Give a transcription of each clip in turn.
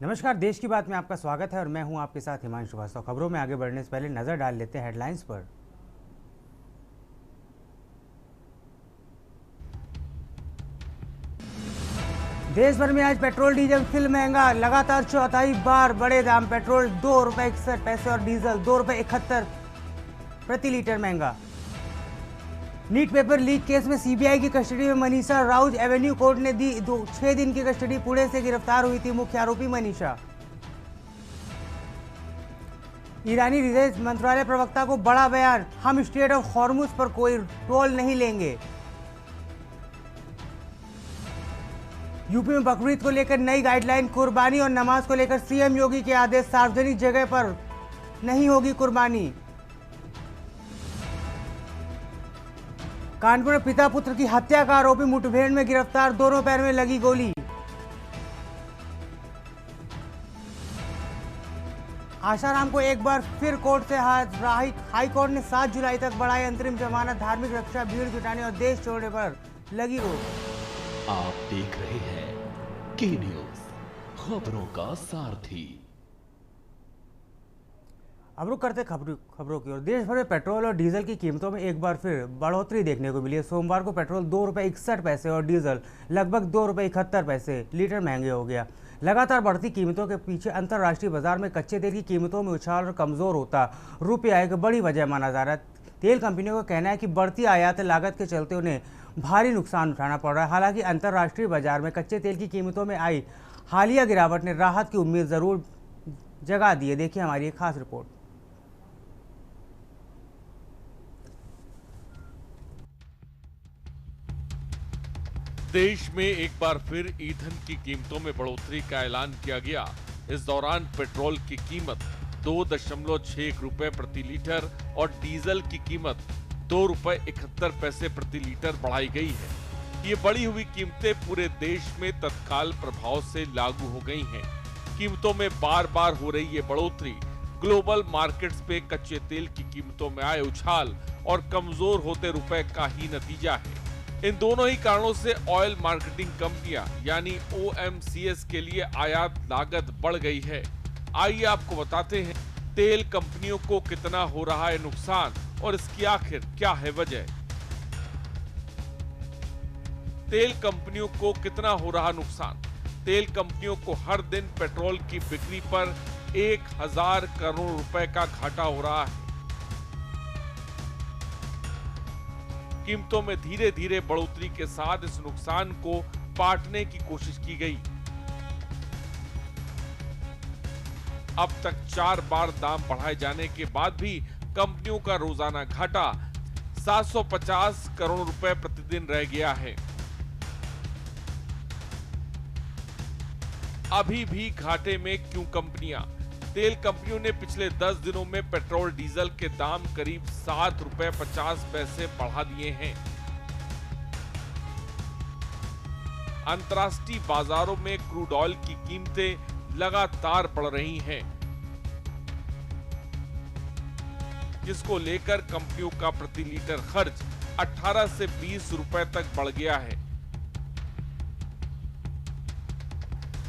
नमस्कार, देश की बात में आपका स्वागत है और मैं हूं आपके साथ हिमांशु श्रीवास्तव। खबरों में आगे बढ़ने से पहले नजर डाल लेते हैं हेडलाइंस पर। देश भर में आज पेट्रोल डीजल फिर महंगा, लगातार चौथाई बार बढ़े दाम। पेट्रोल ₹2.61 और डीजल ₹2.71 प्रति लीटर महंगा। नीट पेपर लीक केस में सीबीआई की कस्टडी में मनीषा राउज। एवेन्यू कोर्ट ने दी 6 दिन की कस्टडी। पुणे से गिरफ्तार हुई थी मुख्य आरोपी मनीषा। ईरानी विदेश मंत्रालय प्रवक्ता को बड़ा बयान, हम स्ट्रेट ऑफ हॉर्मुज पर कोई टोल नहीं लेंगे। यूपी में बकरीद को लेकर नई गाइडलाइन, कुर्बानी और नमाज को लेकर सीएम योगी के आदेश, सार्वजनिक जगह पर नहीं होगी कुर्बानी। कानपुर में पिता पुत्र की हत्या का आरोपी मुठभेड़ में गिरफ्तार, दोनों पैर में लगी गोली। आशाराम को एक बार फिर कोर्ट से हाई कोर्ट ने 7 जुलाई तक बढ़ाई अंतरिम जमानत। धार्मिक रक्षा, भीड़ जुटाने और देश छोड़ने पर लगी रोक। आप देख रहे हैं के न्यूज, खबरों का सारथी। अब रुक करते खबरों की ओर। देश भर में पेट्रोल और डीजल की कीमतों में एक बार फिर बढ़ोतरी देखने को मिली है। सोमवार को पेट्रोल ₹2.61 और डीजल लगभग ₹2.71 लीटर महंगे हो गया। लगातार बढ़ती कीमतों के पीछे अंतर्राष्ट्रीय बाजार में कच्चे तेल की कीमतों में उछाल और कमजोर होता रुपया एक बड़ी वजह माना जा रहा है। तेल कंपनियों का कहना है कि बढ़ती आयात लागत के चलते उन्हें भारी नुकसान उठाना पड़ रहा है। हालांकि अंतर्राष्ट्रीय बाजार में कच्चे तेल की कीमतों में आई हालिया गिरावट ने राहत की उम्मीद जरूर जगा दी है। देखिए हमारी एक खास रिपोर्ट। देश में एक बार फिर ईंधन की कीमतों में बढ़ोतरी का ऐलान किया गया। इस दौरान पेट्रोल की कीमत ₹2.61 प्रति लीटर और डीजल की कीमत ₹2.71 प्रति लीटर बढ़ाई गई है। ये बढ़ी हुई कीमतें पूरे देश में तत्काल प्रभाव से लागू हो गई हैं। कीमतों में बार बार हो रही ये बढ़ोतरी ग्लोबल मार्केट्स पे कच्चे तेल की कीमतों में आए उछाल और कमजोर होते रुपए का ही नतीजा है। इन दोनों ही कारणों से ऑयल मार्केटिंग कंपनियां यानी OMCs के लिए आयात लागत बढ़ गई है। आइए आपको बताते हैं तेल कंपनियों को कितना हो रहा है नुकसान और इसकी आखिर क्या है वजह। तेल कंपनियों को कितना हो रहा नुकसान। तेल कंपनियों को हर दिन पेट्रोल की बिक्री पर 1000 करोड़ रुपए का घाटा हो रहा है। कीमतों में धीरे धीरे बढ़ोतरी के साथ इस नुकसान को पाटने की कोशिश की गई। अब तक 4 बार दाम बढ़ाए जाने के बाद भी कंपनियों का रोजाना घाटा 750 करोड़ रुपए प्रतिदिन रह गया है। अभी भी घाटे में क्यों कंपनियां? तेल कंपनियों ने पिछले 10 दिनों में पेट्रोल डीजल के दाम करीब ₹7.50 बढ़ा दिए हैं। अंतर्राष्ट्रीय बाजारों में क्रूड ऑयल की कीमतें लगातार बढ़ रही हैं, जिसको लेकर कंपनियों का प्रति लीटर खर्च 18 से 20 रुपए तक बढ़ गया है।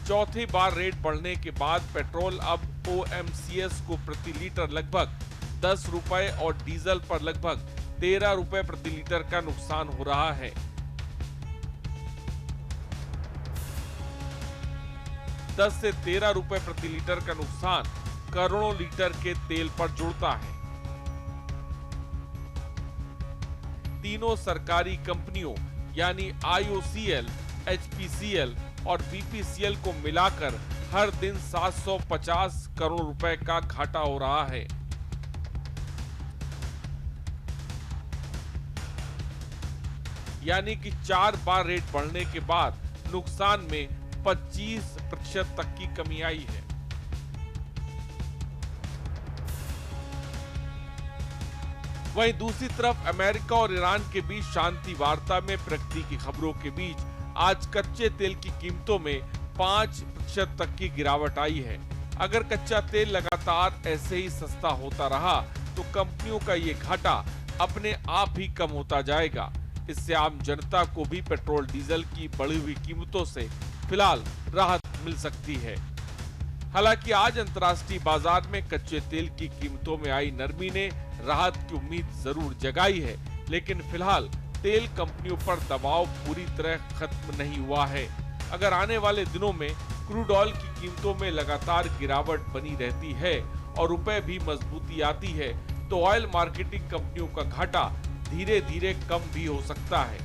चौथी बार रेट बढ़ने के बाद पेट्रोल अब OMCs को प्रति लीटर लगभग 10 रुपए और डीजल पर लगभग 13 रुपए प्रति लीटर का नुकसान हो रहा है। दस से 13 रुपए प्रति लीटर का नुकसान करोड़ों लीटर के तेल पर जुड़ता है। तीनों सरकारी कंपनियों यानी IOCL, HPCL और BPCL को मिलाकर हर दिन 750 करोड़ रुपए का घाटा हो रहा है। यानी कि 4 बार रेट बढ़ने के बाद नुकसान में 25% तक की कमी आई है। वहीं दूसरी तरफ अमेरिका और ईरान के बीच शांति वार्ता में प्रगति की खबरों के बीच आज कच्चे तेल की कीमतों में 5% तक की गिरावट आई है। अगर कच्चा तेल लगातार ऐसे ही सस्ता होता रहा तो कंपनियों का ये घाटा अपने आप ही कम होता जाएगा। इससे आम जनता को भी पेट्रोल डीजल की बढ़ी हुई कीमतों से फिलहाल राहत मिल सकती है। हालांकि आज अंतर्राष्ट्रीय बाजार में कच्चे तेल की कीमतों में आई नरमी ने राहत की उम्मीद जरूर जगाई है, लेकिन फिलहाल तेल कंपनियों पर दबाव पूरी तरह खत्म नहीं हुआ है। अगर आने वाले दिनों में क्रूड ऑयल की कीमतों में लगातार गिरावट बनी रहती है और रुपए भी मजबूती आती है, तो ऑयल मार्केटिंग कंपनियों का घाटा धीरे धीरे कम भी हो सकता है।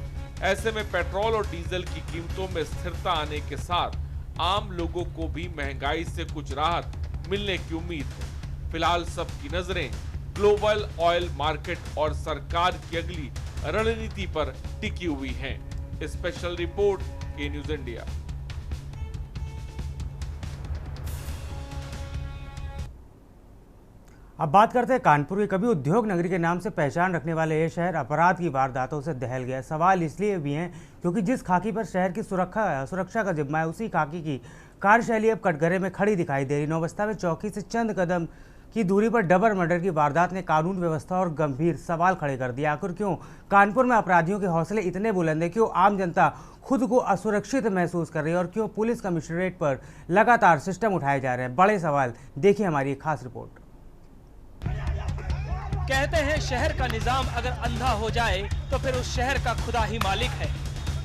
ऐसे में पेट्रोल और डीजल की कीमतों में स्थिरता आने के साथ आम लोगों को भी महंगाई से कुछ राहत मिलने की उम्मीद है। फिलहाल सबकी नजरें ग्लोबल ऑयल मार्केट और सरकार की अगली रणनीति पर टिकी हुई हैं। स्पेशल रिपोर्ट के न्यूज इंडिया। अब बात करते हैं कानपुर की। कभी उद्योग नगरी के नाम से पहचान रखने वाले ये शहर अपराध की वारदातों से दहल गया। सवाल इसलिए भी हैं क्योंकि जिस खाकी पर शहर की सुरक्षा का जिम्मा है, उसी खाकी की कार्यशैली अब कटघरे में खड़ी दिखाई दे रही। नौबस्ता में चौकी से चंद कदम की दूरी पर डबल मर्डर की वारदात ने कानून व्यवस्था और गंभीर सवाल खड़े कर दिया। आखिर क्यों कानपुर में अपराधियों के हौसले इतने बुलंद हैं? क्यों आम जनता खुद को असुरक्षित महसूस कर रही है? और क्यों पुलिस कमिश्नरेट पर लगातार सिस्टम उठाए जा रहे हैं? बड़े सवाल। देखिए हमारी खास रिपोर्ट। कहते हैं शहर का निजाम अगर अंधा हो जाए तो फिर उस शहर का खुदा ही मालिक है।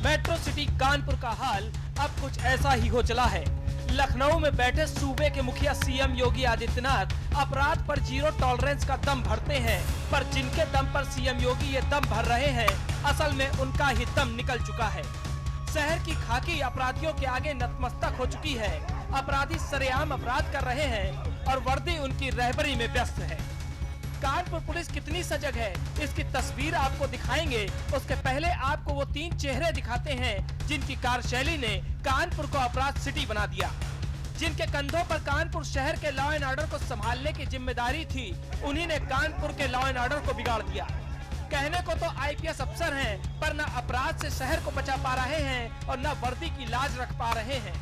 मेट्रो सिटी कानपुर का हाल अब कुछ ऐसा ही हो चला है। लखनऊ में बैठे सूबे के मुखिया सीएम योगी आदित्यनाथ अपराध पर जीरो टॉलरेंस का दम भरते हैं, पर जिनके दम पर सीएम योगी ये दम भर रहे हैं, असल में उनका ही दम निकल चुका है। शहर की खाकी अपराधियों के आगे नतमस्तक हो चुकी है। अपराधी सरेआम अपराध कर रहे हैं और वर्दी उनकी रहबरी में व्यस्त है। कानपुर पुलिस कितनी सजग है, इसकी तस्वीर आपको दिखाएंगे। उसके पहले आपको वो 3 चेहरे दिखाते हैं जिनकी कार्यशैली ने कानपुर को अपराध सिटी बना दिया, जिनके कंधों पर कानपुर शहर के लॉ एंड ऑर्डर को संभालने की जिम्मेदारी थी। उन्हीं ने कानपुर के लॉ एंड ऑर्डर को बिगाड़ दिया। कहने को तो आईपीएस अफसर हैं, पर न अपराध से शहर को बचा पा रहे हैं और न वर्दी की लाज रख पा रहे हैं।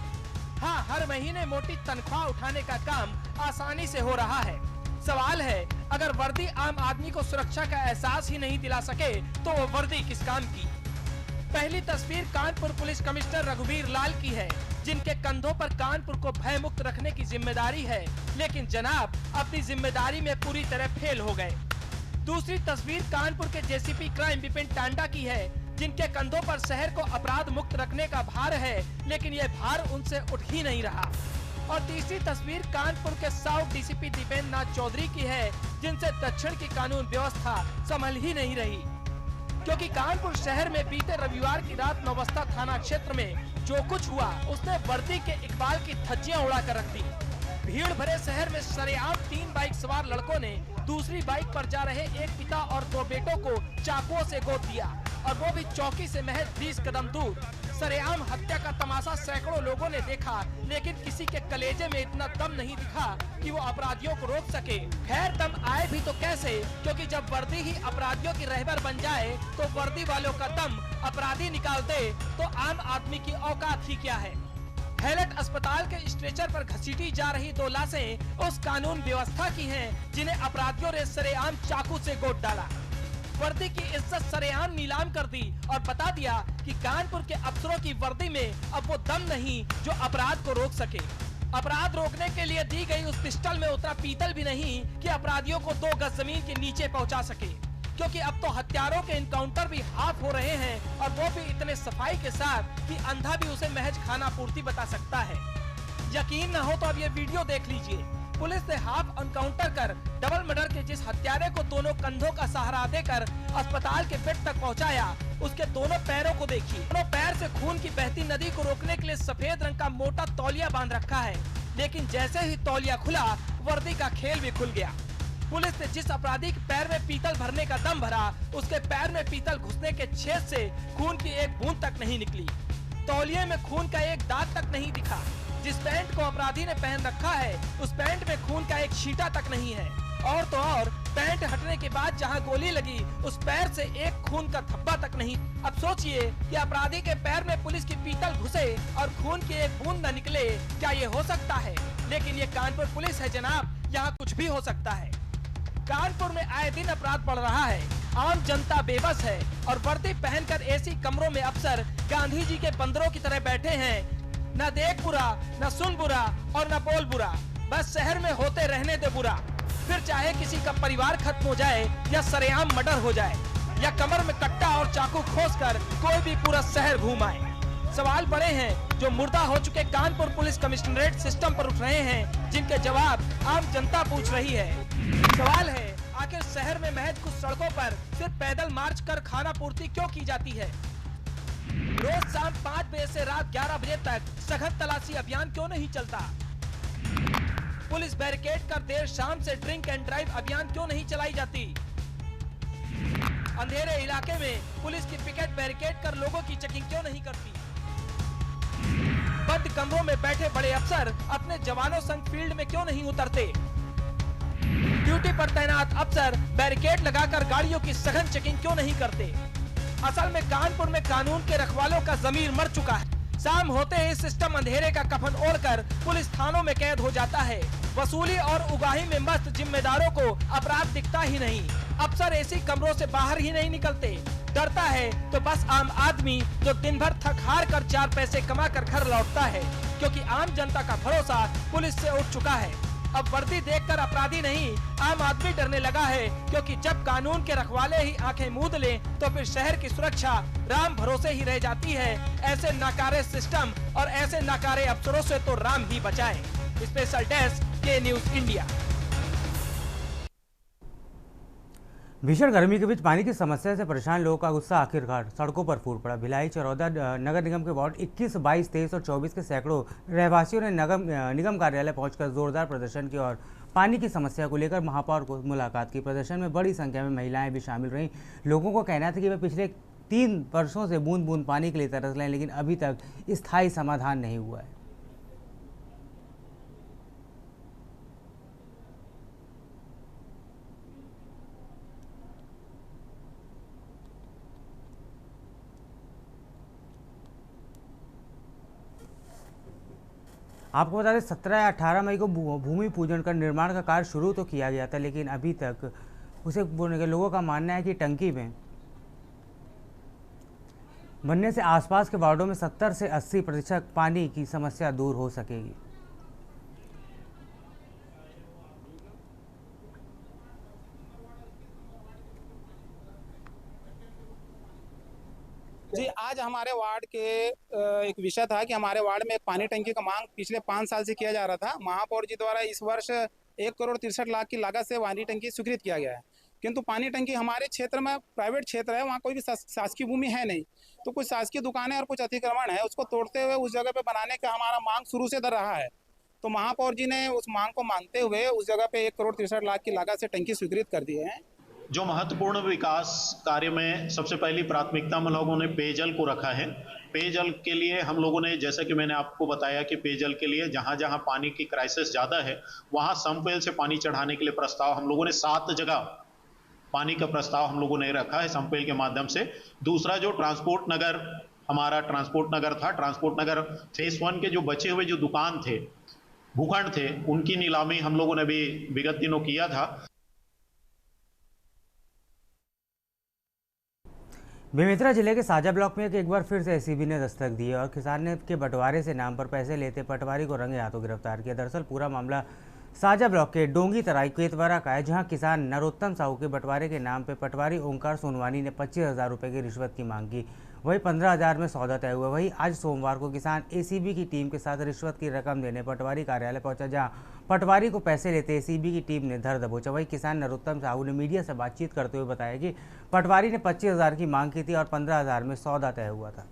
हाँ, हर महीने मोटी तनख्वाह उठाने का काम आसानी से हो रहा है। सवाल है, अगर वर्दी आम आदमी को सुरक्षा का एहसास ही नहीं दिला सके तो वो वर्दी किस काम की? पहली तस्वीर कानपुर पुलिस कमिश्नर रघुवीर लाल की है, जिनके कंधों पर कानपुर को भय मुक्त रखने की जिम्मेदारी है, लेकिन जनाब अपनी जिम्मेदारी में पूरी तरह फेल हो गए। दूसरी तस्वीर कानपुर के जेसीपी क्राइम विपिन टांडा की है, जिनके कंधों पर शहर को अपराध मुक्त रखने का भार है, लेकिन ये भार उनसे उठ ही नहीं रहा। और तीसरी तस्वीर कानपुर के साउथ डीसीपी दीपेंद्र नाथ चौधरी की है, जिनसे दक्षिण की कानून व्यवस्था संभल ही नहीं रही। क्योंकि कानपुर शहर में बीते रविवार की रात नौबस्ता थाना क्षेत्र में जो कुछ हुआ, उसने वर्दी के इकबाल की धज्जियां उड़ा कर रख दी। भीड़ भरे शहर में सरेआम 3 बाइक सवार लड़कों ने दूसरी बाइक पर जा रहे एक पिता और 2 बेटों को चाकुओं से गोद दिया, और वो भी चौकी से महज 20 कदम दूर। सरेआम हत्या का तमाशा सैकड़ों लोगों ने देखा, लेकिन किसी के कलेजे में इतना दम नहीं दिखा कि वो अपराधियों को रोक सके। खैर, दम आए भी तो कैसे, क्योंकि जब वर्दी ही अपराधियों की रहबर बन जाए तो वर्दी वालों का दम अपराधी निकाल दे तो आम आदमी की औकात ही क्या है। हैलट अस्पताल के स्ट्रेचर पर घसीटी जा रही 2 लाशें उस कानून व्यवस्था की हैं, जिन्हें अपराधियों ने सरेआम चाकू से गोद डाला। वर्दी की इज्जत सरेआम नीलाम कर दी और बता दिया कि कानपुर के अफसरों की वर्दी में अब वो दम नहीं जो अपराध को रोक सके। अपराध रोकने के लिए दी गई उस पिस्टल में उतना पीतल भी नहीं कि अपराधियों को 2 गज जमीन के नीचे पहुंचा सके, क्योंकि अब तो हत्यारों के इनकाउंटर भी हाफ हो रहे हैं, और वो भी इतने सफाई के साथ कि अंधा भी उसे महज खाना पूर्ति बता सकता है। यकीन न हो तो अब ये वीडियो देख लीजिए। पुलिस ने हाफ एनकाउंटर कर डबल मर्डर के जिस हत्यारे को दोनों कंधों का सहारा देकर अस्पताल के बेड तक पहुंचाया, उसके दोनों पैरों को देखिए। दोनों पैर से खून की बहती नदी को रोकने के लिए सफेद रंग का मोटा तौलिया बांध रखा है, लेकिन जैसे ही तौलिया खुला, वर्दी का खेल भी खुल गया। पुलिस ने जिस अपराधी के पैर में पीतल भरने का दम भरा, उसके पैर में पीतल घुसने के छेद से खून की एक बूंद तक नहीं निकली। तौलिए में खून का एक दाग तक नहीं दिखा। जिस पैंट को अपराधी ने पहन रखा है, उस पैंट में खून का एक छींटा तक नहीं है। और तो और, पैंट हटने के बाद जहां गोली लगी, उस पैर से एक खून का धब्बा तक नहीं। अब सोचिए कि अपराधी के पैर में पुलिस की पीतल घुसे और खून की एक बूंद न निकले, क्या ये हो सकता है? लेकिन ये कानपुर पुलिस है जनाब, यहाँ कुछ भी हो सकता है। कानपुर में आए दिन अपराध बढ़ रहा है, आम जनता बेबस है, और वर्दी पहनकर एसी कमरों में अफसर गांधी जी के बंदरों की तरह बैठे हैं। न देख बुरा, न सुन बुरा और न बोल बुरा। बस शहर में होते रहने दे बुरा, फिर चाहे किसी का परिवार खत्म हो जाए या सरेआम मर्डर हो जाए या कमर में कट्टा और चाकू खोसकर कोई भी पूरा शहर घूम आए। सवाल बड़े हैं जो मुर्दा हो चुके कानपुर पुलिस कमिश्नरेट सिस्टम पर उठ रहे हैं, जिनके जवाब आम जनता पूछ रही है। सवाल है, आखिर शहर में महज कुछ सड़कों पर सिर्फ पैदल मार्च कर खाना पूर्ति क्यों की जाती है? रोज शाम 5 बजे से रात 11 बजे तक सघन तलाशी अभियान क्यों नहीं चलता? पुलिस बैरिकेड कर देर शाम से ड्रिंक एंड ड्राइव अभियान क्यों नहीं चलाई जाती? अंधेरे इलाके में पुलिस की पिकेट बैरिकेड कर लोगों की चेकिंग क्यों नहीं करती? बंद कमरों में बैठे बड़े अफसर अपने जवानों संग फील्ड में क्यों नहीं उतरते? ड्यूटी पर तैनात अफसर बैरिकेड लगाकर गाड़ियों की सघन चेकिंग क्यों नहीं करते? असल में कानपुर में कानून के रखवालों का जमीर मर चुका है। शाम होते ही सिस्टम अंधेरे का कफन ओढ़कर पुलिस थानों में कैद हो जाता है। वसूली और उगाही में मस्त जिम्मेदारों को अपराध दिखता ही नहीं। अफसर ऐसी कमरों से बाहर ही नहीं निकलते। डरता है तो बस आम आदमी जो दिन भर थक हार कर 4 पैसे कमा कर घर लौटता है, क्योंकि आम जनता का भरोसा पुलिस से उठ चुका है। अब वर्दी देखकर अपराधी नहीं, आम आदमी डरने लगा है, क्योंकि जब कानून के रखवाले ही आंखें मूंद लें तो फिर शहर की सुरक्षा राम भरोसे ही रह जाती है। ऐसे नाकारे सिस्टम और ऐसे नाकारे अफसरों से तो राम ही बचाए। स्पेशल डेस्क के न्यूज इंडिया। भीषण गर्मी के बीच पानी की समस्या से परेशान लोगों का गुस्सा आखिरकार सड़कों पर फूट पड़ा। भिलाई चरौदा नगर निगम के वार्ड 21, 22, 23 और 24 के सैकड़ों रहवासियों ने निगम कार्यालय पहुंचकर जोरदार प्रदर्शन किया और पानी की समस्या को लेकर महापौर को मुलाकात की। प्रदर्शन में बड़ी संख्या में महिलाएं भी शामिल रहीं। लोगों को कहना था कि वे पिछले 3 वर्षों से बूंद बूंद पानी के लिए तरस रहे हैं, लेकिन अभी तक स्थायी समाधान नहीं हुआ है। आपको बता दें 17 या 18 मई को भूमि पूजन कर निर्माण का कार्य शुरू तो किया गया था, लेकिन अभी तक उसे पूर्ण के लोगों का मानना है कि टंकी में बनने से आसपास के वार्डों में 70 से 80% पानी की समस्या दूर हो सकेगी। जी, आज हमारे वार्ड के एक विषय था कि हमारे वार्ड में एक पानी टंकी का मांग पिछले 5 साल से किया जा रहा था। महापौर जी द्वारा इस वर्ष 1,63,00,000 की लागत से पानी टंकी स्वीकृत किया गया है, किंतु पानी टंकी हमारे क्षेत्र में प्राइवेट क्षेत्र है, वहाँ कोई भी शासकीय भूमि है नहीं। तो कुछ शासकीय दुकानें और कुछ अतिक्रमण है, उसको तोड़ते हुए उस जगह पे बनाने का हमारा मांग शुरू से दर रहा है। तो महापौर जी ने उस मांग को मानते हुए उस जगह पे 1,63,00,000 की लागत से टंकी स्वीकृत कर दी है। जो महत्वपूर्ण विकास कार्य में सबसे पहली प्राथमिकता हम लोगों ने पेयजल को रखा है। पेयजल के लिए हम लोगों ने, जैसा कि मैंने आपको बताया कि पेयजल के लिए जहां जहां पानी की क्राइसिस ज़्यादा है वहां समवेल से पानी चढ़ाने के लिए प्रस्ताव हम लोगों ने 7 जगह पानी का प्रस्ताव हम लोगों ने रखा है समवेल के माध्यम से। दूसरा जो ट्रांसपोर्ट नगर, हमारा ट्रांसपोर्ट नगर था, ट्रांसपोर्ट नगर फेज 1 के जो बचे हुए जो दुकान थे, भूखंड थे, उनकी नीलामी हम लोगों ने भी विगत दिनों किया था। बेमेतरा जिले के साजा ब्लॉक में एक बार फिर से एसीबी ने दस्तक दी है और किसान के बंटवारे से नाम पर पैसे लेते पटवारी को रंगे हाथों गिरफ्तार किया। दरअसल पूरा मामला साजा ब्लॉक के डोंगी तराई केतवरा का है, जहां किसान नरोत्तम साहू के बंटवारे के नाम पर पटवारी ओंकार सोनवानी ने 25,000 रुपये की रिश्वत की मांग की। वही 15,000 में सौदा तय हुआ। वही आज सोमवार को किसान एसीबी की टीम के साथ रिश्वत की रकम देने पटवारी कार्यालय पहुंचा, जहां पटवारी को पैसे लेते एसीबी की टीम ने धर दबोचा। वही किसान नरोत्तम साहू ने मीडिया से बातचीत करते हुए बताया कि पटवारी ने 25,000 की मांग की थी और 15,000 में सौदा तय हुआ था।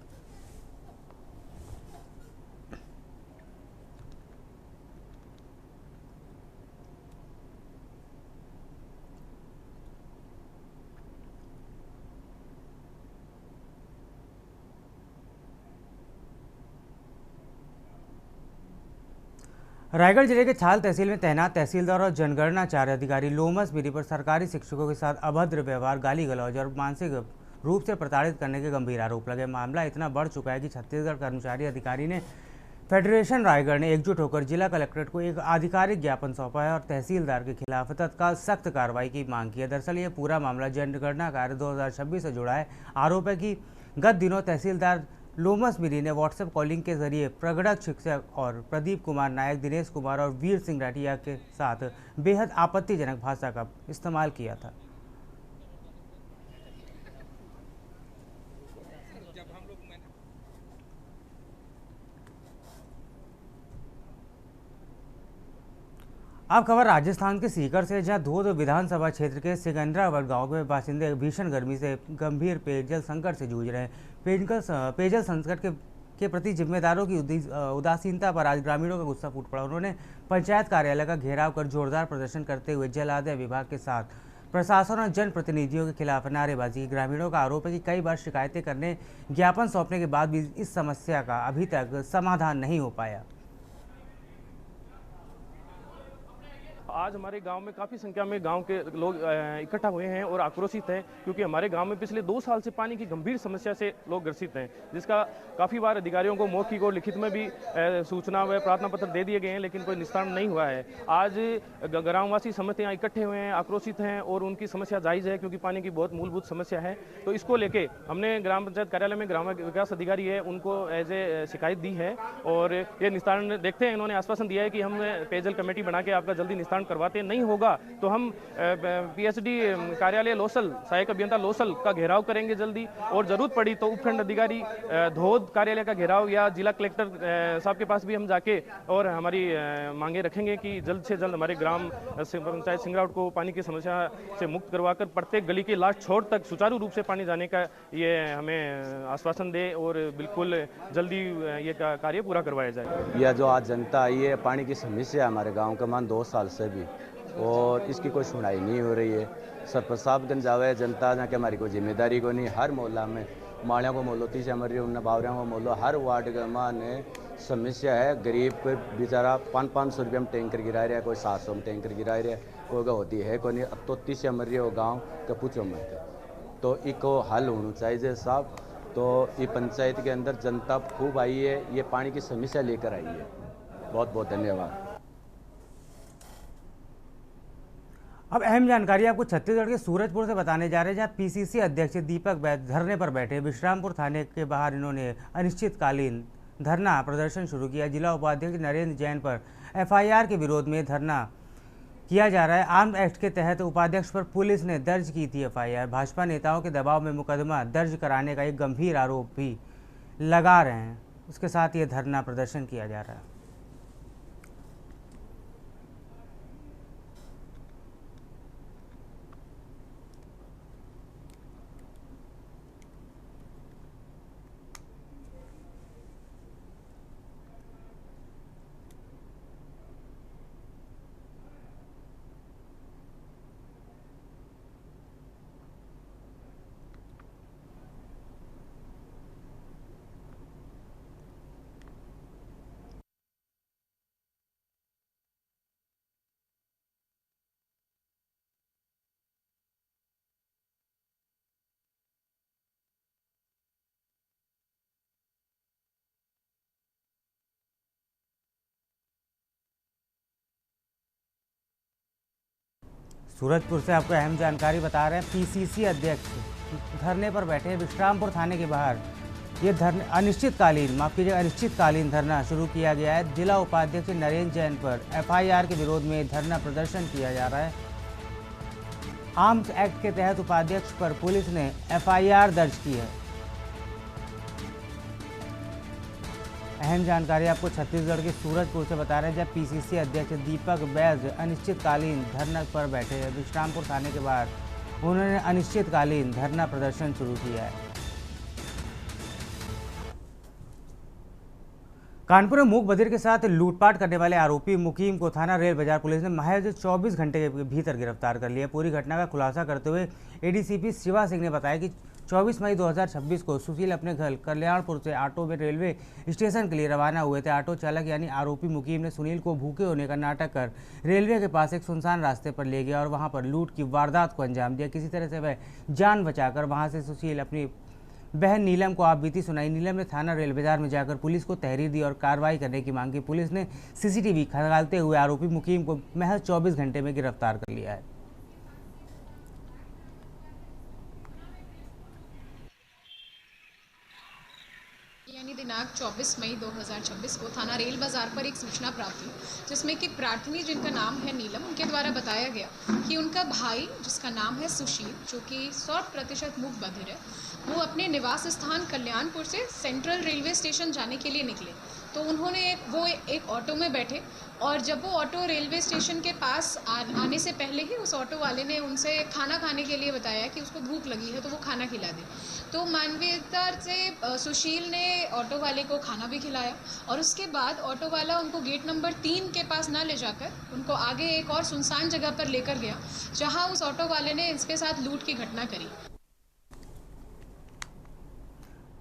रायगढ़ जिले के छाल तहसील में तैनात तहसीलदार और जनगणनाचार्य अधिकारी लोमस मीरी पर सरकारी शिक्षकों के साथ अभद्र व्यवहार, गाली गलौज और मानसिक रूप से प्रताड़ित करने के गंभीर आरोप लगे। मामला इतना बढ़ चुका है कि छत्तीसगढ़ कर्मचारी अधिकारी ने फेडरेशन रायगढ़ ने एकजुट होकर जिला कलेक्ट्रेट को एक आधिकारिक ज्ञापन सौंपा है और तहसीलदार के खिलाफ तत्काल सख्त कार्रवाई की मांग की है। दरअसल ये पूरा मामला जनगणना कार्य 2026 से जुड़ा है। आरोप है कि गत दिनों तहसीलदार लोमस मिली ने व्हाट्सएप कॉलिंग के जरिए प्रगड़क शिक्षक और प्रदीप कुमार नायक, दिनेश कुमार और वीर सिंह राठिया के साथ बेहद आपत्तिजनक भाषा का इस्तेमाल किया था। अब खबर राजस्थान के सीकर से, जहां धोद विधानसभा क्षेत्र के सिकंदराबाद गांव में बासिंदे भीषण गर्मी से गंभीर पेयजल संकट से जूझ रहे हैं। पेयजल संकट के प्रति जिम्मेदारों की उदासीनता पर आज ग्रामीणों का गुस्सा फूट पड़ा। उन्होंने पंचायत कार्यालय का घेराव कर जोरदार प्रदर्शन करते हुए जल आदाय विभाग के साथ प्रशासन और जनप्रतिनिधियों के खिलाफ नारेबाजी की। ग्रामीणों का आरोप है कि कई बार शिकायतें करने, ज्ञापन सौंपने के बाद भी इस समस्या का अभी तक समाधान नहीं हो पाया। आज हमारे गांव में काफ़ी संख्या में गांव के लोग इकट्ठा हुए हैं और आक्रोशित हैं, क्योंकि हमारे गांव में पिछले 2 साल से पानी की गंभीर समस्या से लोग ग्रसित हैं, जिसका काफ़ी बार अधिकारियों को मौखिक और लिखित में भी सूचना व प्रार्थना पत्र दे दिए गए हैं, लेकिन कोई निस्तारण नहीं हुआ है। आज ग्रामवासी समिति यहाँ इकट्ठे हुए हैं, आक्रोशित हैं और उनकी समस्या जायज़ है, क्योंकि पानी की बहुत मूलभूत समस्या है। तो इसको लेके हमने ग्राम पंचायत कार्यालय में ग्राम विकास अधिकारी है उनको एज ए शिकायत दी है और ये निस्तारण देखते हैं। इन्होंने आश्वासन दिया है कि हम पेयजल कमेटी बना के आपका जल्दी निस्तारण करवाते, नहीं होगा तो हम पीएचडी कार्यालय लोसल, सहायक अभियंता लोसल का घेराव करेंगे जल्दी, और जरूरत पड़ी तो उपखंड अधिकारी धोद कार्यालय का घेराव या जिला कलेक्टर साहब के पास भी हम जाके और हमारी मांगे रखेंगे कि जल्द से जल्द हमारे ग्राम पंचायत सिंगरावट को पानी की समस्या से मुक्त करवाकर प्रत्येक गली के लास्ट छोर तक सुचारू रूप से पानी जाने का ये हमें आश्वासन दे और बिल्कुल जल्दी ये कार्य पूरा करवाया जाए। यह जो आज जनता आई है, पानी की समस्या हमारे गांव का मान 2 साल से भी, और इसकी कोई सुनाई नहीं हो रही है। सरपंच साहबगंज जावे जनता जहाँ के हमारी कोई जिम्मेदारी को नहीं। हर मोहल्ला में माड़ियों को मोलो, तीसरे मर्री उन बावरियों को मोलो, हर वार्ड का माने समस्या है। गरीब कोई बेचारा 500-500 रुपये में टैंकर गिरा रहा है, कोई 700 में टैंकर गिरा रहा है, कोई का होती है कोई नहीं। अब तो तीसरे मर्री हो गाँव का पूछो मत, तो इको हल होना चाहिए साहब। तो ये पंचायत के अंदर जनता खूब आई है, ये पानी की समस्या लेकर आई है। बहुत बहुत धन्यवाद। अब अहम जानकारी आपको छत्तीसगढ़ के सूरजपुर से बताने जा रहे हैं, जहां पीसीसी अध्यक्ष दीपक बैद धरने पर बैठे। विश्रामपुर थाने के बाहर इन्होंने अनिश्चितकालीन धरना प्रदर्शन शुरू किया। जिला उपाध्यक्ष नरेंद्र जैन पर एफआईआर के विरोध में धरना किया जा रहा है। आर्म्स एक्ट के तहत उपाध्यक्ष पर पुलिस ने दर्ज की थी एफआईआर। भाजपा नेताओं के दबाव में मुकदमा दर्ज कराने का एक गंभीर आरोप भी लगा रहे हैं। उसके साथ ये धरना प्रदर्शन किया जा रहा है। सूरजपुर से आपको अहम जानकारी बता रहे हैं। पीसीसी अध्यक्ष धरने पर बैठे हैं विश्रामपुर थाने के बाहर। ये धरना अनिश्चितकालीन धरना शुरू किया गया है। जिला उपाध्यक्ष नरेंद्र जैन पर एफआईआर के विरोध में धरना प्रदर्शन किया जा रहा है। आर्म्स एक्ट के तहत उपाध्यक्ष पर पुलिस ने एफआईआर दर्ज की है। अहम जानकारी आपको छत्तीसगढ़ के सूरजपुर से बता रहे हैं, जब पीसीसी अध्यक्ष दीपक बैज अनिश्चितकालीन धरना पर बैठे हैं विश्रामपुर थाने के बाहर। उन्होंने अनिश्चितकालीन धरना प्रदर्शन शुरू किया है। कानपुर में मूक बधिर के साथ लूटपाट करने वाले आरोपी मुकीम को थाना रेल बाजार पुलिस ने महज 24 घंटे के भीतर गिरफ्तार कर लिया। पूरी घटना का खुलासा करते हुए एडीसीपी शिवा सिंह ने बताया कि 24 मई 2026 को सुशील अपने घर कल्याणपुर से ऑटो में रेलवे स्टेशन के लिए रवाना हुए थे। ऑटो चालक यानी आरोपी मुकीम ने सुनील को भूखे होने का नाटक कर रेलवे के पास एक सुनसान रास्ते पर ले गया और वहां पर लूट की वारदात को अंजाम दिया। किसी तरह से वह जान बचाकर वहां से सुशील अपनी बहन नीलम को आपबीती सुनाई। नीलम ने थाना रेल बाजार में जाकर पुलिस को तहरीर दी और कार्रवाई करने की मांग की। पुलिस ने सीसीटीवी खंगालते हुए आरोपी मुकीम को महज 24 घंटे में गिरफ्तार कर लिया है। दिनांक 24 मई 2026 को थाना रेल बाजार पर एक सूचना प्राप्त हुई, जिसमें कि प्रार्थनी जिनका नाम है नीलम, उनके द्वारा बताया गया कि उनका भाई जिसका नाम है सुशील, जो कि 100% मूक बधिर है, वो अपने निवास स्थान कल्याणपुर से सेंट्रल रेलवे स्टेशन जाने के लिए निकले। तो उन्होंने एक ऑटो में बैठे और जब वो ऑटो रेलवे स्टेशन के पास आने से पहले ही उस ऑटो वाले ने उनसे खाना खाने के लिए बताया कि उसको भूख लगी है तो वो खाना खिला दे। तो मानवीयता से सुशील ने ऑटो वाले को खाना भी खिलाया और उसके बाद ऑटो वाला उनको गेट नंबर 3 के पास ना ले जाकर उनको आगे एक और सुनसान जगह पर लेकर गया, जहाँ उस ऑटो वाले ने इसके साथ लूट की घटना करी।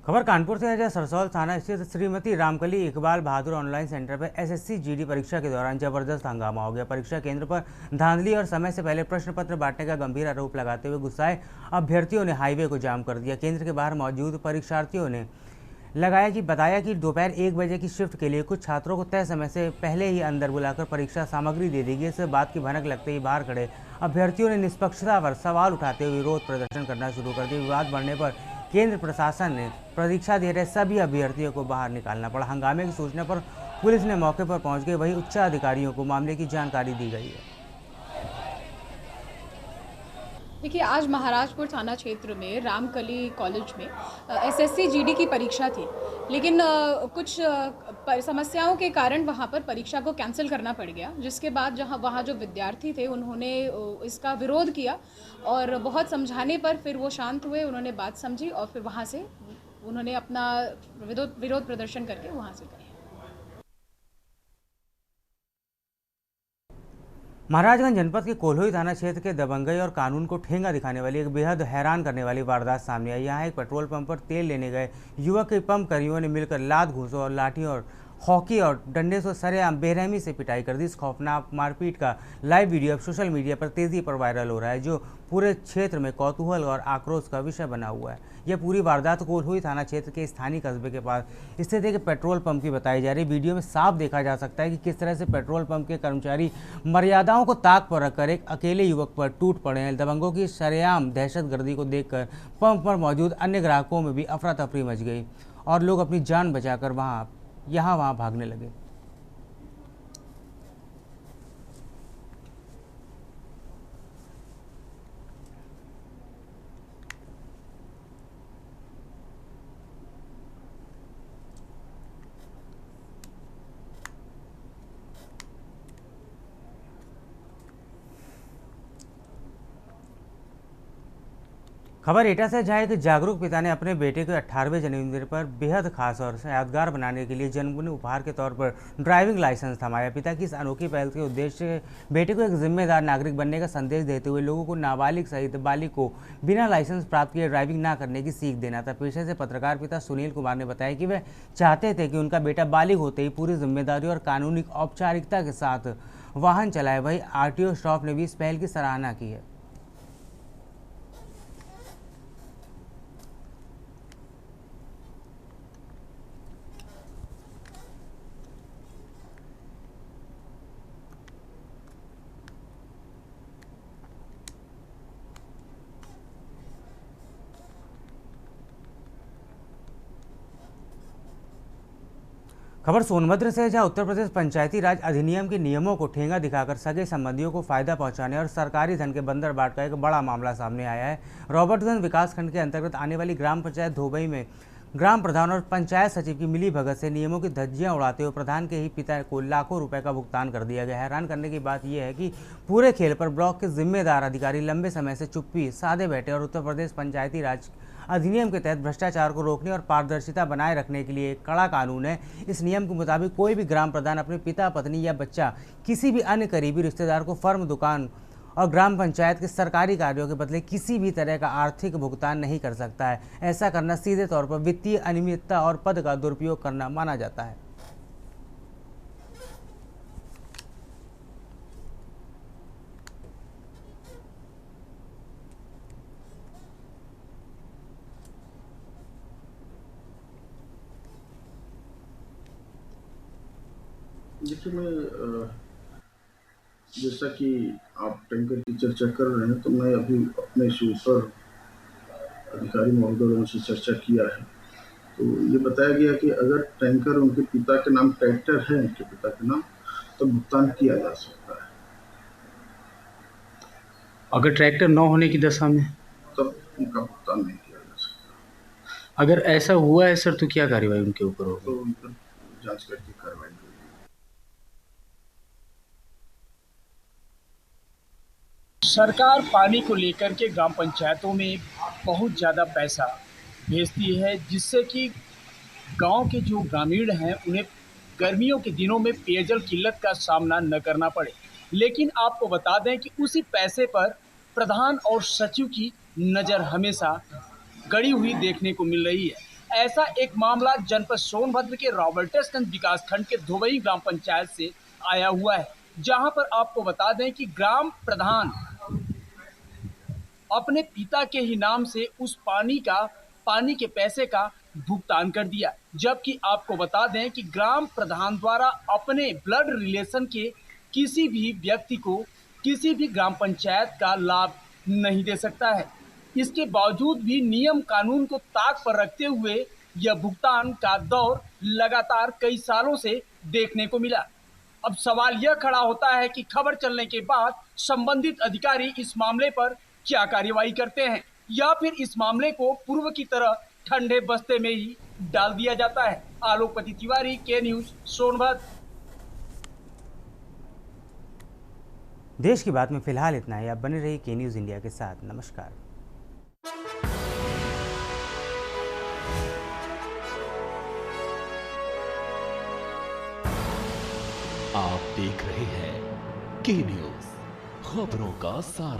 खबर कानपुर से है, जहाँ सरसौल थाना स्थित श्रीमती रामकली इकबाल बहादुर ऑनलाइन सेंटर पर एसएससी जीडी परीक्षा के दौरान जबरदस्त हंगामा हो गया। परीक्षा केंद्र पर धांधली और समय से पहले प्रश्न पत्र बांटने का गंभीर आरोप लगाते हुए गुस्साए अभ्यर्थियों ने हाईवे को जाम कर दिया। केंद्र के बाहर मौजूद परीक्षार्थियों ने बताया कि दोपहर 1 बजे की शिफ्ट के लिए कुछ छात्रों को तय समय से पहले ही अंदर बुलाकर परीक्षा सामग्री दे दी गई। इससे बात की भनक लगते ही बाहर खड़े अभ्यर्थियों ने निष्पक्षता पर सवाल उठाते हुए विरोध प्रदर्शन करना शुरू कर दिया। विवाद बढ़ने पर केंद्र प्रशासन ने परीक्षा दे रहे सभी अभ्यर्थियों को बाहर निकालना पड़ा। हंगामे की सूचना पर पुलिस ने मौके पर पहुंच गई, वहीं उच्च अधिकारियों को मामले की जानकारी दी गई है। देखिए, आज महाराजपुर थाना क्षेत्र में रामकली कॉलेज में एसएससी जीडी की परीक्षा थी, लेकिन कुछ समस्याओं के कारण वहां पर परीक्षा को कैंसिल करना पड़ गया, जिसके बाद वहां जो विद्यार्थी थे उन्होंने इसका विरोध किया और बहुत समझाने पर फिर वो शांत हुए, उन्होंने बात समझी और फिर वहां से उन्होंने अपना विरोध प्रदर्शन करके वहां से किया। महाराजगंज जनपद के कोल्होई थाना क्षेत्र के दबंगई और कानून को ठेंगा दिखाने वाली एक बेहद हैरान करने वाली वारदात सामने आई। यहाँ एक पेट्रोल पंप पर तेल लेने गए युवक के पंप कर्मियों ने मिलकर लात घूंसों और लाठी और हॉकी और डंडे से सरेआम बेरहमी से पिटाई कर दी। इस खौफनाक मारपीट का लाइव वीडियो अब सोशल मीडिया पर तेजी पर वायरल हो रहा है, जो पूरे क्षेत्र में कौतूहल और आक्रोश का विषय बना हुआ है। यह पूरी वारदात कोल्होई थाना क्षेत्र के स्थानीय कस्बे के पास स्थित एक पेट्रोल पंप की बताई जा रही। वीडियो में साफ देखा जा सकता है कि किस तरह से पेट्रोल पंप के कर्मचारी मर्यादाओं को ताक पर रखकर एक अकेले युवक पर टूट पड़े हैं। दबंगों की सरेआम दहशतगर्दी को देखकर पंप पर मौजूद अन्य ग्राहकों में भी अफरा तफरी मच गई और लोग अपनी जान बचाकर वहाँ भागने लगे। खबर एटा से, जहाँ एक जागरूक पिता ने अपने बेटे के 18वें जन्मदिन पर बेहद खास और यादगार बनाने के लिए जन्मदिन उपहार के तौर पर ड्राइविंग लाइसेंस थमाया। पिता की इस अनोखी पहल के उद्देश्य बेटे को एक जिम्मेदार नागरिक बनने का संदेश देते हुए लोगों को नाबालिग सहित बालिग को बिना लाइसेंस प्राप्त किए ड्राइविंग न करने की सीख देना था। पेशे से पत्रकार पिता सुनील कुमार ने बताया कि वे चाहते थे कि उनका बेटा बालिग होते ही पूरी जिम्मेदारी और कानूनी औपचारिकता के साथ वाहन चलाए। वहीं आरटीओ स्टाफ ने भी इस पहल की सराहना की है। खबर सोनभद्र से, जहां उत्तर प्रदेश पंचायती राज अधिनियम के नियमों को ठेंगा दिखाकर सगे संबंधियों को फायदा पहुंचाने और सरकारी धन के बंदर बाट का एक बड़ा मामला सामने आया है। रॉबर्टगंज विकासखंड के अंतर्गत आने वाली ग्राम पंचायत धोबई में ग्राम प्रधान और पंचायत सचिव की मिली भगत से नियमों की धज्जियां उड़ाते हुए प्रधान के ही पिता को लाखों रुपए का भुगतान कर दिया गया। हैरान करने की बात यह है कि पूरे खेल पर ब्लॉक के जिम्मेदार अधिकारी लंबे समय से चुप्पी साधे बैठे और उत्तर प्रदेश पंचायती राज अधिनियम के तहत भ्रष्टाचार को रोकने और पारदर्शिता बनाए रखने के लिए एक कड़ा कानून है। इस नियम के मुताबिक कोई भी ग्राम प्रधान अपने पिता, पत्नी या बच्चा किसी भी अन्य करीबी रिश्तेदार को फर्म, दुकान और ग्राम पंचायत के सरकारी कार्यों के बदले किसी भी तरह का आर्थिक भुगतान नहीं कर सकता है। ऐसा करना सीधे तौर पर वित्तीय अनियमितता और पद का दुरुपयोग करना माना जाता है। देखिए, मैं जैसा कि आप टैंकर की चर्चा कर रहे हैं, तो मैं अभी अपने से ऊपर अधिकारी महोदयों से चर्चा किया है, तो ये बताया गया कि अगर टैंकर उनके पिता के नाम ट्रैक्टर है, उनके पिता के नाम, तो भुगतान किया जा सकता है। अगर ट्रैक्टर न होने की दशा में तब उनका भुगतान नहीं किया जा सकता। अगर ऐसा हुआ है सर, तो क्या कार्रवाई उनके ऊपर होगी? तो उन पर जांच करके कार्रवाई होगी। सरकार पानी को लेकर के ग्राम पंचायतों में बहुत ज़्यादा पैसा भेजती है, जिससे कि गांव के जो ग्रामीण हैं उन्हें गर्मियों के दिनों में पेयजल किल्लत का सामना न करना पड़े। लेकिन आपको बता दें कि उसी पैसे पर प्रधान और सचिव की नज़र हमेशा गड़ी हुई देखने को मिल रही है। ऐसा एक मामला जनपद सोनभद्र के रॉबर्टसगंज विकासखंड के धोबई ग्राम पंचायत से आया हुआ है, जहां पर आपको बता दें कि ग्राम प्रधान अपने पिता के ही नाम से उस पानी के पैसे का भुगतान कर दिया, जबकि आपको बता दें कि ग्राम प्रधान द्वारा अपने ब्लड रिलेशन के किसी भी व्यक्ति को किसी भी ग्राम पंचायत का लाभ नहीं दे सकता है। इसके बावजूद भी नियम कानून को ताक पर रखते हुए यह भुगतान का दौर लगातार कई सालों से देखने को मिला। अब सवाल यह खड़ा होता है कि खबर चलने के बाद संबंधित अधिकारी इस मामले पर क्या कार्रवाई करते हैं, या फिर इस मामले को पूर्व की तरह ठंडे बस्ते में ही डाल दिया जाता है। आलोकपति तिवारी, के न्यूज, सोनभद्र। देश की बात में फिलहाल इतना ही। आप बने रहिए के न्यूज इंडिया के साथ। नमस्कार। आप देख रहे हैं के न्यूज, खबरों का सारा।